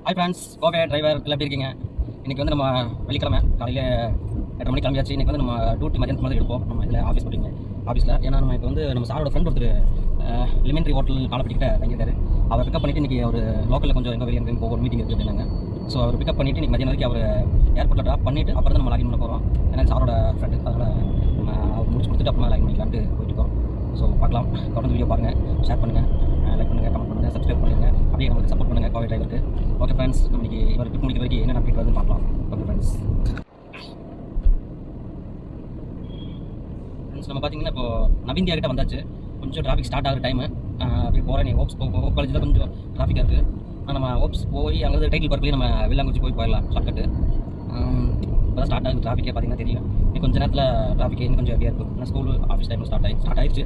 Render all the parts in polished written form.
Hi friends, Kovai driver எல்லாம் எப்படி இருக்கீங்க? இன்றைக்கி வந்து நம்ம வெள்ளிக்கிழமை காலையில் 8:30 மணிக்கு கிளம்பியாச்சு. இன்றைக்கி வந்து நம்ம டியூட்டி மதியானத்து மாதிரி எடுப்போம் நம்ம இதில் ஆஃபீஸ் போட்டிங்க ஆஃபீஸில். ஏன்னா நம்ம இப்போ வந்து நம்ம சாரோட ஃப்ரெண்ட் ஒருத்தர் லிமெண்ட்ரி ஹோட்டல் காலப்பட்டிக்கிட்ட தங்கியிருக்காரு. அவரை பிக்கப் பண்ணிவிட்டு இன்றைக்கி ஒரு லோக்கலில் கொஞ்சம் எங்கே வெளியே எங்கே போக ஒரு மீட்டிங் இருக்குது அப்படின்னாங்க. ஸோ அவர் பிக்கப் பண்ணிவிட்டு இன்றைக்கி மதியம் வரைக்கும் அவர் ஏர்போர்ட்டில் ட்ராப் பண்ணிவிட்டு அப்புறம் தான் நம்ம லாகின் பண்ண போகிறோம். ஏன்னா சாரோட ஃப்ரெண்டு, அதனால் நம்ம அவர் முடிச்சு கொடுத்துட்டு அப்புறமா லாகின் பண்ணிக்கலான்ட்டு போயிட்டுருக்கோம். ஸோ பார்க்கலாம், தொடர்ந்து வீடியோ பாருங்கள், ஷேர் பண்ணுங்கள், லைக் பண்ணுங்கள், கமெண்ட் பண்ணுங்கள், சப்ஸ்கிரைப் பண்ணுங்கள், அப்படியே நம்மளுக்கு சப்போர்ட் பண்ணுங்கள் கோவை டிரைவருக்கு. ஓகே ஃப்ரெண்ட்ஸ், நம்ம இன்றைக்கி இவர் ட்ரிப் முடிக்கிற வரைக்கும் என்ன அப்டேட் வருதுன்னு பார்க்கலாம். ஓகே ஃப்ரெண்ட்ஸ், நம்ம பார்த்தீங்கன்னா இப்போ நவீந்தியா கிட்ட வந்தாச்சு. கொஞ்சம் டிராஃபிக் ஸ்டார்ட் ஆகிற டைமு. அப்படியே போகிறேன் ஓப்ஸ் காலேஜில் கொஞ்சம் டிராஃபிக்காக இருக்குது. நம்ம ஓப்ஸ் போய் அங்கே டைட்டில் பார்க்லேயே நம்ம வெள்ளாங்குச்சி போயிடலாம் ஷார்ட்கட்டு. இப்போ தான் ஸ்டார்ட் ஆகுது டிராஃபிக்கே பார்த்தீங்கன்னா தெரியும். இன்னும் கொஞ்சம் நேரத்தில் டிராஃபிக் இன்னும் கொஞ்சம் ஹெவியாக இருக்கும். ஏன்னா ஸ்கூல் ஆஃபீஸ் டைமில் ஸ்டார்ட் ஆயிடுச்சு.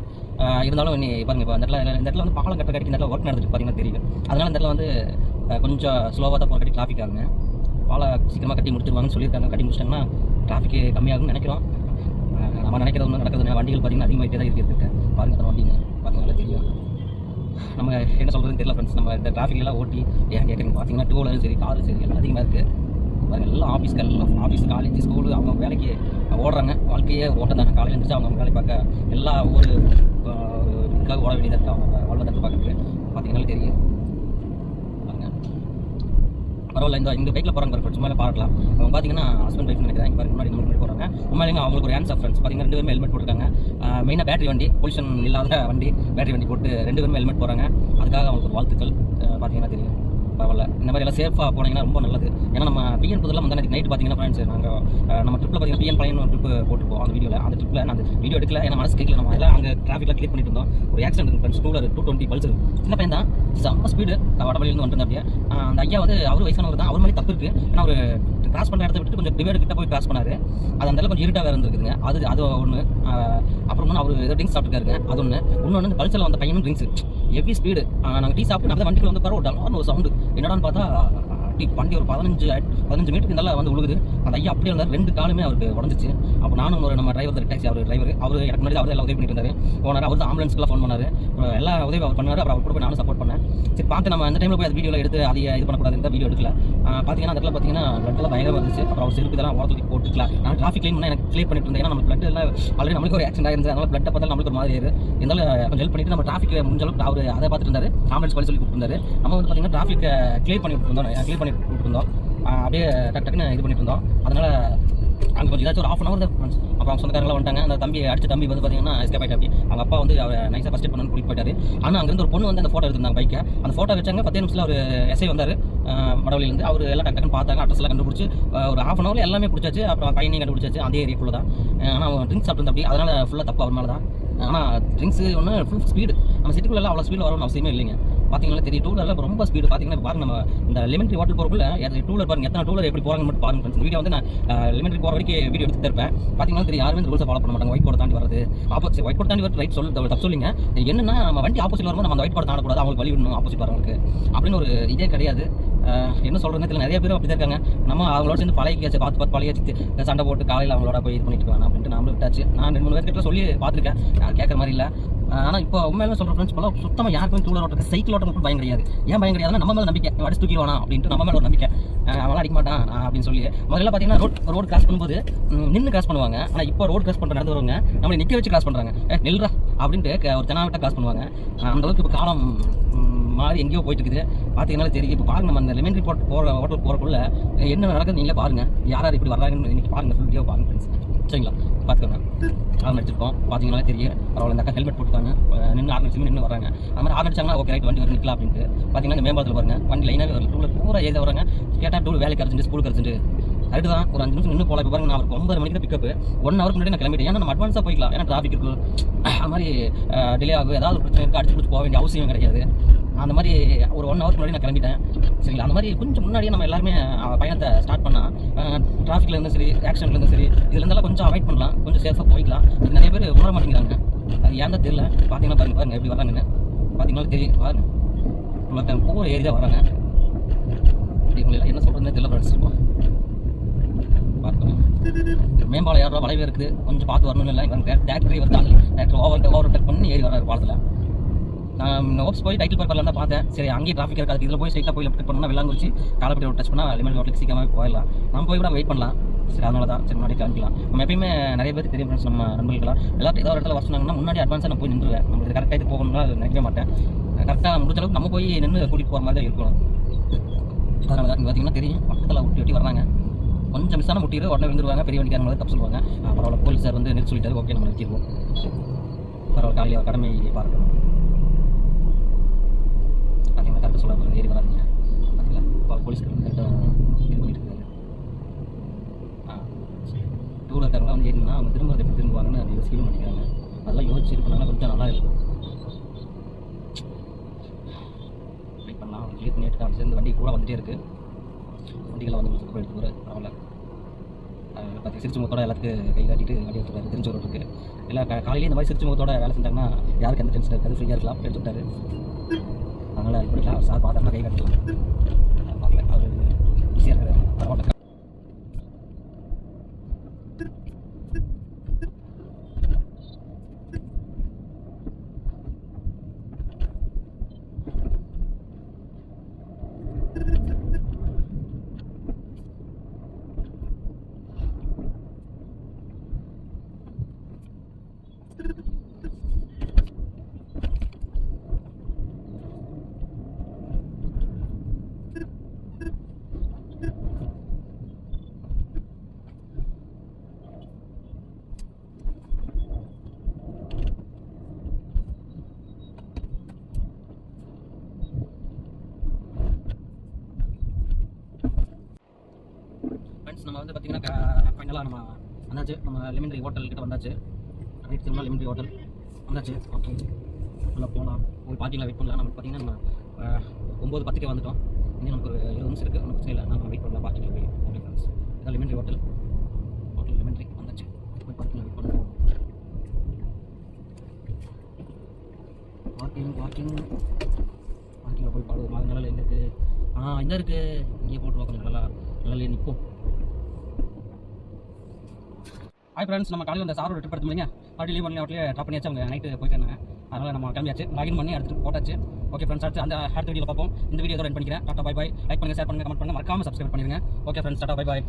இருந்தாலும் இன்னி பாருங்கள், இப்போ இந்த இடத்துல வந்து பாலம் கட்ட கட்டி இந்த இடத்துல ஒர்க் நடந்துட்டு பார்த்தீங்கன்னா தெரியும். அதனால் இந்த இடத்துல வந்து கொஞ்சம் ஸ்லோவாக தான் போகிற கட்டி டிராஃபிக் ஆகுங்க. பாலம் சீக்கிரமாக கட்டி முடிச்சிருவாங்கன்னு சொல்லியிருக்காங்க. கட்டி முடிச்சிட்டாங்கன்னா டிராஃபிக் கம்மியாகும்னு நினைக்கிறோம். நம்ம நினைக்கிறது ஒன்று நடக்குதுங்க. வண்டிகள் பார்த்திங்கன்னா அதிகமாகிட்டே தான் இருக்குது. பாருங்கள் அந்த வண்டிங்க பார்த்தீங்கன்னா தெரியும். நம்ம என்ன சொல்கிறதுன்னு தெரியல ஃப்ரெண்ட்ஸ். நம்ம இந்த டிராஃபிக்லாம் ஓட்டி ஏன் கேட்குறீங்க பார்த்தீங்கன்னா, டூ வீலரும் சரி காரும் சரி எல்லாம் அதிகமாக இருக்குது. பாருங்கள் எல்லாம் ஆஃபீஸ் காலேஜ் ஸ்கூலு அவங்க வேலைக்கு ஓடுறாங்க. வாழ்க்கையே ஒரு ஓட்டம் தானே. காலையில் இருந்துச்சு அவங்க வேலை பார்க்க எல்லா ஒரு இதுக்காக ஓட வேண்டியதாக இருக்குது. அவங்க வாழ்வதற்கு பார்க்குறதுக்கு பார்த்தீங்கன்னா தெரியும். பரவாயில்ல, இந்த பைக்கில் போகிறாங்க பாருங்க, சும்மா பாருக்கலாம். அவங்க பார்த்தீங்கன்னா ஹஸ்பண்ட் பைக் நினைக்கிறாங்க. பாருங்க முன்னாடி முன்னாடி போகிறாங்க. உண்மையிலேங்க அவங்களுக்கு ஒரு ஹேண்ட்ஸ் ஆஃப் ஃப்ரெண்ட்ஸ். பார்த்தீங்கன்னா 2 பேருமே ஹெல்மெட் போட்டுருக்காங்க. மெயினாக பேட்டரி வண்டி, பொல்யூஷன் இல்லாத வண்டி, பேட்டரி வண்டி போட்டு 2 பேருமே ஹெல்மெட் போகிறாங்க. அதுக்காக அவங்களுக்கு வாழ்த்துக்கள். பார்த்தீங்கன்னா தெரியும். பரவாயில்ல, இந்த மாதிரி எல்லாம் சேஃபாக போனீங்கன்னா ரொம்ப நல்லது. ஏன்னா நம்ம பிஎன் புதுலாம் வந்து நைட் பார்த்தீங்கன்னா ஃப்ரெண்ட்ஸ், நாங்கள் நம்ம ட்ரிப்பில் பார்த்தீங்கன்னா பிஎன் பையன் ஒரு ட்ரிப்பு போட்டுருப்போம். அந்த வீடியோவில் அந்த ட்ரிப்பில் நான் அந்த வீடியோ எடுக்கல, ஏன்னா மனசு கேட்கல. நம்ம எல்லாம் அங்கே டிராஃபிக்கில் கிளியர் பண்ணிட்டு இருந்தோம். ஒரு ஆக்சிடென்ட் ஃப்ரெண்ட்ஸ், 220 பல்சர் சின்ன பையன் தான், செம்ம ஸ்பீடு வடவழியிலேருந்து வந்துட்டு. அப்படியே அந்த ஐயா வந்து அவர் வயசானவர் தான். அவர் மாதிரி தப்பு இருக்குது. ஏன்னா அவர் கிராஸ் பண்ண இடத்த விட்டு கொஞ்சம் டிவைடு கிட்ட போய் கிராஸ் பண்ணாரு. அது அந்த கொஞ்சம் இருட்டாக இருந்துருக்குதுங்க. அது ஒன்று. அப்புறம் அவர் ஏதோ ட்ரிங்க்ஸ் சாப்பிட்டுருக்காருங்க. அது ஒன்று. இன்னொன்று இந்த பல்சரில் வந்த பையனும் ட்ரிங்க்ஸ் ஹெவி ஸ்பீடு. நாங்கள் டீ சாப்பிட்டு நல்ல வண்டிகள் வந்து பரவாயில்ல ஒரு சவுண்டு என்னடான்னு பார்த்தா வண்டி ஒரு 15 மீட்டருக்கு நல்லா வந்து உழுகுது. அந்த ஐயா அப்படியே இருந்தார். 2 காலுமே அவருக்கு உடஞ்சிச்சு. அப்போ நானும் ஒரு நம்ம டிரைவர் டாக்ஸி அவர் எனக்கு முன்னாடி அவர் எல்லாம் உதவி பண்ணிட்டு இருந்தார். போனார். அவர் தான் ஆம்புலன்ஸ்க்குலாம் ஃபோன் பண்ணார். எல்லா உதவி அவர் பண்ணார். அப்புறம் அவர் கூட போய் நானும் சப்போர்ட் பண்ணேன். சரி பார்த்து நம்ம அந்த டைமில் போய் அந்த வீடியோவில் எடுத்து அதை இது பண்ணக்கூடாது. இந்த வீடியோ எடுக்கல. பார்த்தீங்கன்னா அந்த இடத்துல பார்த்தீங்கன்னா பிளட்டெல்லாம் பயங்கரமாக இருந்துச்சு. அப்புறம் அவர் செருப்பு இதெல்லாம் ஓரத்துக்கு போட்டுக்கலாம். நான் டிராஃபிக் க்ளீன் பண்ணால் எனக்கு கிளியர் பண்ணிட்டு இருந்தேன். ஏன்னா நம்ம பிளட் எல்லாம் ஆல்ரெடி நம்மளுக்கு ஒரு ஆக்சிடென்ட் ஆயிருந்தது. அதனால் பிளட்டை பார்த்தாலும் நம்மளுக்கு ஒரு மாதிரி ஆயிரு. இருந்தாலும் கொஞ்சம் ஹெல்ப் பண்ணிட்டு நம்ம டிராஃபிக் முடிஞ்ச அளவுக்கு அவர் அதை பார்த்துட்டு இருந்தார். ஆம்புலன்ஸ் பண்ணி சொல்லி கொடுத்துருந்தாரு. நம்ம வந்து பார்த்தீங்கன்னா டிராஃபிக்கை கிளியர் பண்ணி கொடுத்துருந்தோம். அப்படியே டக்குன்னு இது பண்ணிட்டு இருந்தோம். அதனால் அங்கே கொஞ்சம் ஏதாச்சும் ஒரு 1/2 hour தான் ஃப்ரெண்ட்ஸ். அப்புறம் அவங்க சொந்தக்காரங்களாம் வந்துட்டாங்க. அந்த தம்பி வந்து பார்த்தீங்கன்னா எஸ்கேப் ஆகிட்டு அப்படி அவங்க அப்பா வந்து அவரை நைஸாக ஃபஸ்ட் பண்ணணும்னு கூட்டிட்டு போயிட்டாரு. ஆனால் அங்கேருந்து ஒரு பொண்ணு வந்து அந்த ஃபோட்டோ எடுத்திருந்தாங்க பைக்கை. அந்த ஃபோட்டோ வச்சாங்க. 10 நிமிஷத்தில் ஒரு எஸ்ஐ வந்தார் மடவழியிலேருந்து. அவர் எல்லாம் டக்குன்னு பார்த்தாங்க. அட்ரஸ்லாம் கண்டுபிடிச்சி ஒரு 1/2 hour எல்லாமே பிடிச்சாச்சு. அப்புறம் பையனையும் கண்டுபிடிச்சாச்சு. அதே ஏரியாக்குள்ள தான். ஆனால் அவன் ட்ரிங்க்ஸ் சாப்பிட்டு அப்படி, அதனால் ஃபுல்லாக தப்பு அவர் மேலே தான். ஆனால் ட்ரிங்க்ஸ் ஒன்று ஃபுல் ஸ்பீடு. நம்ம சிட்டிக்குள்ளெல்லாம் அவ்வளோ ஸ்பீடில் வரணும்னு அவசியமே இல்லைங்க. பார்த்தீங்கன்னா தெரியும். டூ வீலரில் ரொம்ப ஸ்பீடு. பார்த்தீங்கன்னா பாருங்க, நம்ம இந்த லிமெண்ட்ரி ஹோட்டல் போகிறக்குள்ள டூ வீலர் பாருங்க, எத்தனை டூ வீலர் எப்படி போகிறாங்கன்னு மட்டும் பாருங்க ஃப்ரெண்ட்ஸ். வீடியோ வந்து நான் லிமெண்ட்ரி போகிற வரைக்கும் வீடியோ எடுத்து இருப்பேன். பார்த்தீங்கன்னா தெரியும், யாருமே இந்த ரூல்ஸை ஃபாலோ பண்ண மாட்டாங்க. ஒயிட் கோட் தாண்டி வரது, ஆப்போசிட் ஒயிட் கோட் தாண்டி வரது ரைட் தப்பு சொல்லுங்க. என்னன்னா நம்ம வண்டி ஆப்போசிட் வரும்போது நம்ம அந்த ஒயிட் கோட் தாண்டக்கூடாது, அவங்களுக்கு வழி விடணும் ஆப்போசிட் வரவங்களுக்கு அப்படின்னு ஒரு இதே கிடையாது. என்ன சொல்கிறதுன்னு தெரியல. நிறைய பேரும் அப்படி தான் இருக்காங்க. நம்ம அவங்களோட சேர்ந்து பழகியாச்சு, பார்த்து பழகியாச்சு, சண்டை போட்டு காலையில் அவங்களோட போய் இது பண்ணிட்டு வேணாம் அப்படின்ட்டு நாமளும் விட்டாச்சு. நான் 2-3 பேர்கிட்ட சொல்லி பார்த்துருக்கேன். யாரும் கேட்குற மாதிரி இல்லை. ஆனால் இப்போ உண்மையில சொல்கிற ஃப்ரெண்ட்ஸ் போல சுத்தமாக யாருக்கும் டூ வீலர் ஓட்டுறது, சைக்கிள் ஓட்டுறது பயம் கிடையாது. ஏன் பயம் கிடையாதுன்னா நம்ம மேலே நம்பிக்கை. அடிச்சு தூக்கி வேணாம் அப்படின்ட்டு நம்ம மேலே ஒரு நம்பிக்கை. அவங்களாம் அடிக்க மாட்டான் அப்படின்னு சொல்லி. முதல்ல பார்த்தீங்கன்னா ரோடு கிராஸ் பண்ணும்போது நின்று கிராஸ் பண்ணுவாங்க. ஆனால் இப்போ ரோடு கிராஸ் பண்ணுற நடந்து வருவாங்க, நம்மளை நிற்க வச்சு கிராஸ் பண்ணுறாங்க. நில்றா அப்படின்ட்டு ஒரு தெனாவிட்ட கிராஸ் பண்ணுவாங்க. அந்தளவுக்கு இப்போ காலம் மாதிரி எங்கேயோ போயிட்டு இருக்குது. பார்த்தீங்கன்னா தெரியும். இப்போ பாருங்க, நம்ம அந்த லிமெண்ட்ரி ஹோட்டல் போகிறக்குள்ள என்ன நடக்குது நீங்களே பாருங்கள். யார் இப்படி வர்றாங்கன்னு இன்றைக்கி பாருங்கள். ஃபுல் வீடியோ பாருங்க ஃப்ரெண்ட்ஸ். சரிங்களா, பார்த்துக்கோங்க. ஆர்ன் அடிச்சிருக்கோம். பார்த்தீங்கன்னா தெரியும். பரவாயில்ல, இந்த அக்கா ஹெல்மெட் போட்டுக்காங்க. நின்று ஆர்ன் அடிச்சு நின்று வராங்க. அது மாதிரி ஆர்ன் அடிச்சாங்கன்னா ஓகே ரைட் வண்டி வர நிற்கலாம் அப்படின்ட்டு. பார்த்தீங்கன்னா இந்த மேம்பாலத்தில் பாருங்கள், வண்டி லைனாக டூ வீலர் பூரா ஏதா வராங்க. கேட்டால் டூ வேலைக்கு அரைச்சிட்டு ஸ்கூலுக்கு அரைச்சிட்டு அதுக்கு தான் ஒரு 5 நிமிஷம் நின்று போகலாம். இப்போ பாருங்க, நான் ஒரு 9 மணிக்கு தான் பிக்கப்பு. 1 hour முன்னாடி நான் கிளம்பிட்டேன். ஏன்னா நம்ம அட்வான்ஸாக போய்க்கலாம். ஏன்னா டிராஃபிக் இருக்குது, அது மாதிரி டிலே ஆகும். ஏதாவது ஒரு பிரச்சனை இருக்குது, அடிச்சு பிடிச்சி போக வேண்டிய அவசியம் கிடையாது. அந்த மாதிரி ஒரு 1 hour முன்னாடி நான் கிளம்பிட்டேன். சரிங்களா, அந்த மாதிரி கொஞ்சம் முன்னாடியே நம்ம எல்லாருமே பயணத்தை ஸ்டார்ட் பண்ணால் டிராஃபிக்கில் இருந்தாலும் சரி, ஆக்சிடென்ட்ல இருந்தாலும் சரி, இதுலேருந்தெல்லாம் கொஞ்சம் அவாய்ட் பண்ணலாம், கொஞ்சம் சேஃபாக போய்க்கலாம். இது நிறைய பேர் உணர மாட்டேங்கிறாங்க. அது ஏன் தான் தெரியல. பார்த்தீங்கன்னா பாருங்க எப்படி வராங்கன்னு பார்த்தீங்கன்னா தெரியும். பாருங்க உங்களுக்கு ஒவ்வொரு ஏரியா வராங்க. இவங்களெல்லாம் என்ன சொல்கிறதுன்னு தெரியல ஃப்ரெண்ட்ஸ். பார்க்கணும், மேம்பாலம் யாரோ வளைவு இருக்குது, கொஞ்சம் பார்த்து வரணும்னு இல்லை. இவங்க டேரக்டர் வருது, டேரக்டர் ஓவர் டேக் பண்ணி ஏறி வர்றாரு பாலத்தில். நான் ஓப்ஸ் போய் டைட்டில் பார்க் வரலாம் தான் பார்த்தேன். சரி அங்கேயே டிராஃபிக் இருக்காது, இதில் போய் ஸ்ட்ரைட்டாக போய் லெஃப்ட் பண்ணால் வெள்ளாங்குறிச்சி காலப்பட்டி ரோட் டச் பண்ணால் லெமன் ஹோட்டலுக்கு சீக்கிரமாக போயிடலாம். நம்ம போய் கூட வெயிட் பண்ணலாம். சரி அதனால தான் சரி முன்னாடி கிளம்பிக்கலாம். நம்ம எப்பயுமே நிறைய பேருக்கு தெரியும் ஃப்ரெண்ட்ஸ், நம்ம நண்பர்கள்லாம் எல்லாரும் ஏதாவது ஒரு இடத்துல வர சொன்னாங்கன்னா முன்னாடி அட்வான்ஸாக நான் போய் நின்றுவேன். நம்மளுக்கு கரெக்டாக இது போகணும்னா நினைக்கவே மாட்டேன். கரெக்டாக முடிஞ்ச அளவுக்கு நம்ம போய் நின்று கூட்டிகிட்டு போகிற மாதிரி இருக்கணும். அதனால தான் இங்கே பார்த்தீங்கன்னா தெரியும் பக்கத்தில் ஒட்டி வர்றாங்க. கொஞ்சம் மிஸ்ஸான முட்டிடு உடனே விழுந்துருவாங்க. பெரிய வண்டிக்காரங்க மாதிரி தப்பு சொல்லுவாங்க. பரவாயில்ல, போலீஸ் சார் வந்து நிறுத்தி சொல்லிட்டாரு, ஓகே நம்ம நிறுத்திடுவோம். பரவாயில்ல, காலையில் கடமை பார்க்கணும். பார்த்தீங்கன்னா கரெக்டாக சொல்ல ஏறி வராதிங்க. பார்த்தீங்களா போலீஸ்க்கு வந்து கரெக்டாக இது பண்ணிட்டு இருக்காரு. டூ வீலர்காரங்க வந்து ஏறினா அவங்க திரும்ப எப்படி திரும்புவாங்கன்னு அதை யோசிக்கவே மாட்டேங்கிறாங்க. அதெல்லாம் யோசிச்சு இது பண்ணாங்கன்னா கொஞ்சம் நல்லா இருக்கும். வெயிட் பண்ணலாம். கிளியர் நேற்று தான் சேர்ந்து வண்டி கூட வந்துகிட்டே இருக்குது. வண்டிகளை வந்து எடுத்து போகிற பரவாயில்ல. பார்த்து சிரிச்சு முகத்தோட எல்லாத்துக்கும் கை காட்டிட்டு வண்டி எடுத்துட்டாரு. தெரிஞ்ச ஒரு இருக்குது இல்லை காலையிலேயே இந்த மாதிரி சிரிச்சு முகத்தோட வேலை செஞ்சாங்கன்னா யாருக்கு எந்த டென்ஷன் இருக்காது, ஃப்ரீயாக இருக்கலாம். எடுத்து விட்டாரு. அதனால் இது பண்ணிக்கலாம். சார் பார்த்தோம்னா கை காட்டலாம். பார்க்கல அவர் ஈஸியாக இருக்காரு. பரவாயில்ல. நம்ம வந்து பார்த்தீங்கன்னா ஃபைனலாக நம்ம வந்தாச்சு. நம்ம லெமன்ட்ரி ஹோட்டல் கிட்ட வந்தாச்சு. ரைட் திரும்ப லெமன்ட்ரி ஹோட்டல் வந்தாச்சு. ஓகே நல்லா போகலாம். ஒரு பார்க்கிங்கில் வெயிட் பண்ணலாம். நமக்கு பார்த்தீங்கன்னா நம்ம 9:10 வந்துட்டோம். இன்னும் நமக்கு ஒரு 20 நிமிஷம் இருக்குது. நமக்கு செய்யலை, நம்ம வெயிட் பண்ணலாம் பார்க்கிங்கில் போய். ஓகே ஃப்ரெண்ட்ஸ், இதான் லெமன்ட்ரி ஹோட்டல் லெமன்ட்ரி வந்தாச்சு. போய் பார்க்கிங்கில் வெயிட் பண்ணுவோம். பார்க்கிங்கில் போய் பாடுவோம். அது நல்லா எங்கே இருக்குது? இந்த இருக்குது. இங்கே போட்டுருவோம். கொஞ்சம் நல்லா நிற்போம். ஹாய் ஃப்ரெண்ட்ஸ், நம்ம காலையில் அந்த சாரோட ட்ரிப் எடுத்து முடியுங்க. மறுபடியும் லீவ் பண்ணி அவட்லேயே ட்ராப் பண்ணியாச்சு. அவங்க நைட்டு போயிருக்காங்க. அதனால் நம்ம கிளம்பியாச்சு. லாகின் பண்ணி எடுத்துகிட்டு போட்டாச்சு. ஓகே ஃப்ரெண்ட்ஸ், அடுத்த வீடியோவில் பார்ப்போம். இந்த வீடியோ எண்ட் பண்ணிக்கிறேன். Tata bye bye. லைக் பண்ணுங்கள், ஷேர் பண்ணுங்கள், கமெண்ட் பண்ணுங்கள், மறக்காமல் சப்ஸ்கிரைப் பண்ணிடுங்க. Okay friends, tata bye bye.